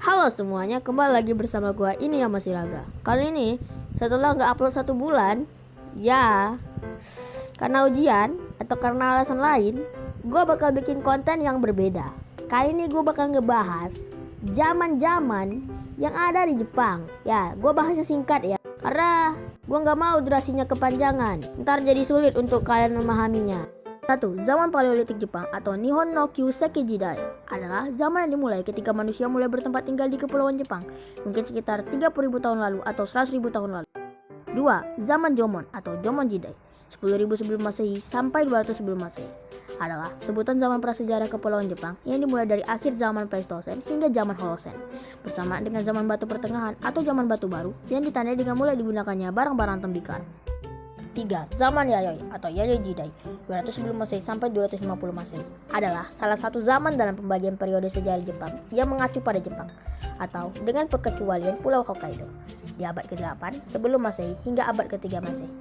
Halo semuanya, kembali lagi bersama gua ini ya Mas Iraga. Kali ini setelah nggak upload 1 bulan, ya karena ujian atau karena alasan lain, gua bakal bikin konten yang berbeda. Kali ini gua bakal ngebahas zaman-zaman yang ada di Jepang. Ya, gua bahasnya singkat ya, karena gua nggak mau durasinya kepanjangan. Ntar jadi sulit untuk kalian memahaminya. 1. Zaman Paleolitik Jepang atau Nihon no Kyuseki Jidai adalah zaman yang dimulai ketika manusia mulai bertempat tinggal di kepulauan Jepang, mungkin sekitar 30.000 tahun lalu atau 100.000 tahun lalu. 2. Zaman Jomon atau Jomon Jidai 10.000 sebelum Masehi sampai 200 sebelum Masehi adalah sebutan zaman prasejarah kepulauan Jepang yang dimulai dari akhir zaman Pleistosen hingga zaman Holosen, bersamaan dengan zaman batu pertengahan atau zaman batu baru yang ditandai dengan mulai digunakannya barang-barang tembikar. 3. Zaman Yayoi atau Yayoi Jidai 200 sebelum Masehi sampai 250 Masehi adalah salah satu zaman dalam pembagian periode sejarah Jepang yang mengacu pada Jepang atau dengan perkecualian Pulau Hokkaido di abad ke-8 sebelum Masehi hingga abad ke-3 Masehi.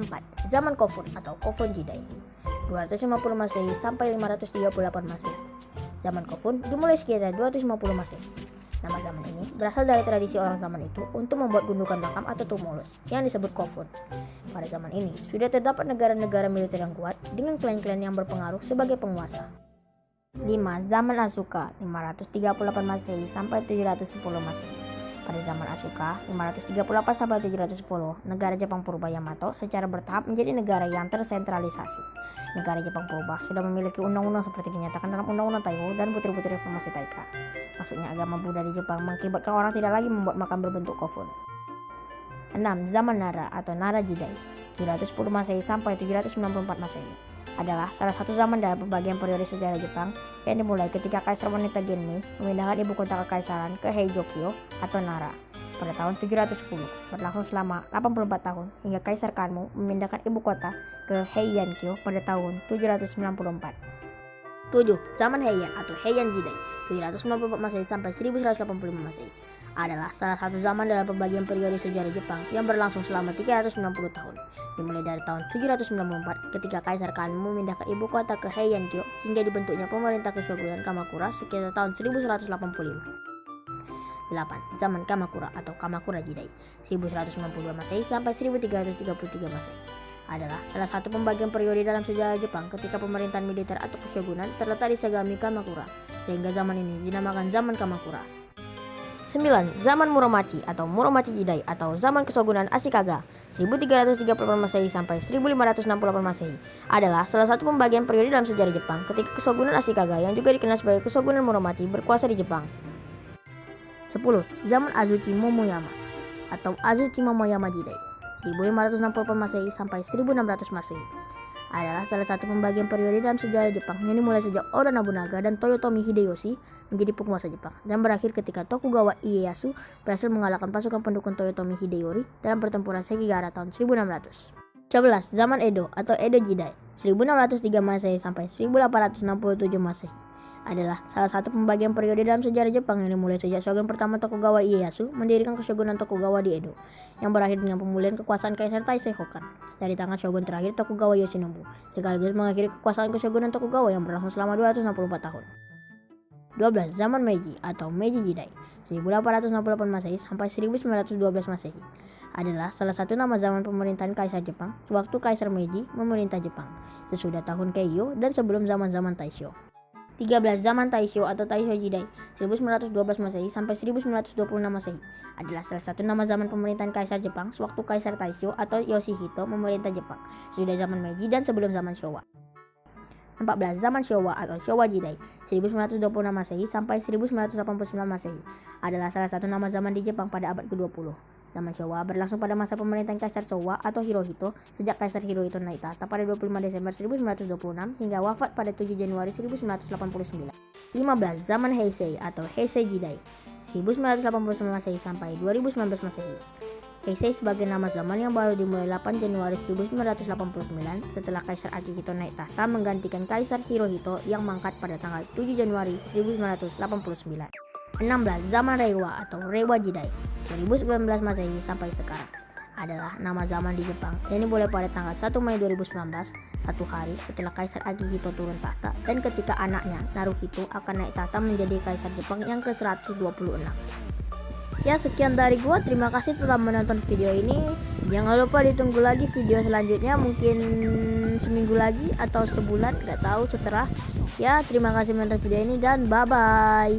4. Zaman Kofun atau Kofun Jidai 250 Masehi sampai 538 Masehi. Zaman Kofun dimulai sekitar 250 Masehi. Nama zaman ini berasal dari tradisi orang zaman itu untuk membuat gundukan makam atau tumulus yang disebut kofun. Pada zaman ini, sudah terdapat negara-negara militer yang kuat dengan klan-klan yang berpengaruh sebagai penguasa. 5. Zaman Asuka 538 Masehi sampai 710 Masehi. Pada zaman Asuka 538 sampai 710, negara Jepang Purba Yamato secara bertahap menjadi negara yang tersentralisasi. Negara Jepang Purba sudah memiliki undang-undang seperti dinyatakan dalam Undang-Undang Taiho dan Putri-Putri Reformasi Taika. Maksudnya agama Buddha di Jepang mengakibatkan orang tidak lagi membuat makam berbentuk kofun. 6. Zaman Nara atau Nara Jidai 710 Masehi sampai 794 Masehi adalah salah satu zaman dalam pembagian periode sejarah Jepang yang dimulai ketika Kaisar wanita Genmei memindahkan ibu kota kekaisaran ke Heijokyo atau Nara pada tahun 710, berlangsung selama 84 tahun hingga Kaisar Kanmu memindahkan ibu kota ke Heiankyo pada tahun 794. 7. Zaman Heian atau Heian Jidai 794 Masehi sampai 1185 Masehi adalah salah satu zaman dalam pembagian periode sejarah Jepang yang berlangsung selama 390 tahun, dimulai dari tahun 794 ketika Kaisar Kanmu memindahkan ibu kota ke Heiankyo hingga dibentuknya pemerintah Keshogunan Kamakura sekitar tahun 1185. 8. Zaman Kamakura atau Kamakura Jidai 1192 Masehi sampai 1333 Masehi adalah salah satu pembagian periode dalam sejarah Jepang ketika pemerintahan militer atau keshogunan terletak di Sagami Kamakura, sehingga zaman ini dinamakan zaman Kamakura. 9. Zaman Muromachi atau Muromachi Jidai atau zaman Keshogunan Ashikaga 1338 Masehi sampai 1568 Masehi adalah salah satu pembagian periode dalam sejarah Jepang ketika Keshogunan Ashikaga yang juga dikenal sebagai Keshogunan Muromachi berkuasa di Jepang. 10. Zaman Azuchi Momoyama atau Azuchi Momoyama Jidai 1568 Masehi sampai 1600 Masehi adalah salah satu pembagian periode dalam sejarah Jepang yang dimulai sejak Oda Nobunaga dan Toyotomi Hideyoshi menjadi penguasa Jepang dan berakhir ketika Tokugawa Ieyasu berhasil mengalahkan pasukan pendukung Toyotomi Hideyori dalam pertempuran Sekigahara tahun 1600. 11. Zaman Edo atau Edo Jidai 1603 Masehi sampai 1867 Masehi adalah salah satu pembagian periode dalam sejarah Jepang yang dimulai sejak Shogun pertama Tokugawa Ieyasu mendirikan Keshogunan Tokugawa di Edo yang berakhir dengan pemulihan kekuasaan Kaisar Taisei Hokan dari tangan Shogun terakhir Tokugawa Yoshinobu, sekaligus mengakhiri kekuasaan Keshogunan Tokugawa yang berlangsung selama 264 tahun. 12. Zaman Meiji atau Meiji Jidai 1868 Masehi sampai 1912 Masehi adalah salah satu nama zaman pemerintahan Kaisar Jepang sewaktu Kaisar Meiji memerintah Jepang sesudah tahun Keiyo dan sebelum zaman-zaman Taisho. 13. Zaman Taisho atau Taisho Jidai 1912 Masehi sampai 1926 Masehi adalah salah satu nama zaman pemerintahan Kaisar Jepang sewaktu Kaisar Taisho atau Yoshihito memerintah Jepang sesudah zaman Meiji dan sebelum zaman Showa. 14. Zaman Showa atau Showa Jidai 1926 Masehi sampai 1989 Masehi adalah salah satu nama zaman di Jepang pada abad ke-20. Zaman Showa berlangsung pada masa pemerintahan Kaisar Showa atau Hirohito sejak Kaisar Hirohito naik tahta pada 25 Desember 1926 hingga wafat pada 7 Januari 1989. 15. Zaman Heisei atau Heisei Jidai 1989 Masehi sampai 2019 Masehi. Heisei sebagai nama zaman yang baru dimulai 8 Januari 1989 setelah Kaisar Akihito naik tahta menggantikan Kaisar Hirohito yang mangkat pada tanggal 7 Januari 1989. 16. Zaman Reiwa atau Reiwa Jidai 2019 Masehi sampai sekarang adalah nama zaman di Jepang. Dan ini boleh pada tanggal 1 Mei 2019, satu hari setelah Kaisar Akihito turun tahta dan ketika anaknya Naruhito akan naik tahta menjadi Kaisar Jepang yang ke-126. Ya, sekian dari gua. Terima kasih telah menonton video ini. Jangan lupa ditunggu lagi video selanjutnya, mungkin seminggu lagi atau sebulan, nggak tahu, setelah. Ya, terima kasih menonton video ini dan bye bye.